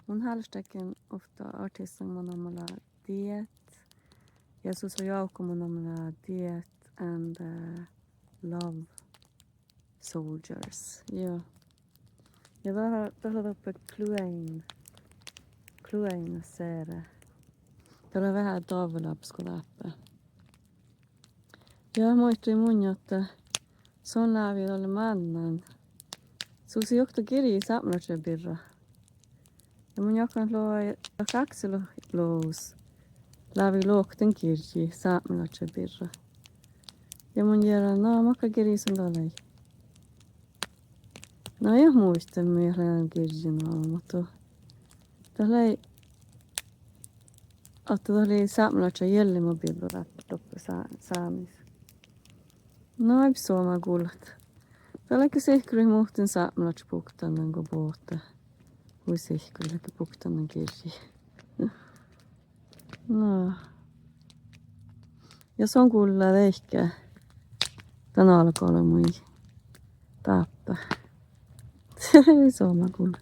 Mun hälstäkin ofta artistan mun omalla diet. Ja sus on joukko mun omalla diet and love soldiers. Joo. Ja tuolla tuppe kluein seere. Tuolla vähän toivolaps kun läppä. Ja muistui mun, että son läpi tuolle mannan. Susi johto kirji samlatse birra. Ja mun jokan luo kaksi luus. Läpi luokten kirji samlatse birra. Ja mun järä, no makka kirji sun tuolle. No ei muista millainen kirji on, mutta tuolla ei oli samlatse jälleen mobiililla loppu saamis. No ei suoma kuulat. Täälläkin sehkuri muhtin samlatse puktanen kuin puhuta. Kui sehkurilläkin puktanen kirji. No. Ja se on kuulla leikkiä. Tän alkaa olla mui tappa. Se ei suoma kuulla.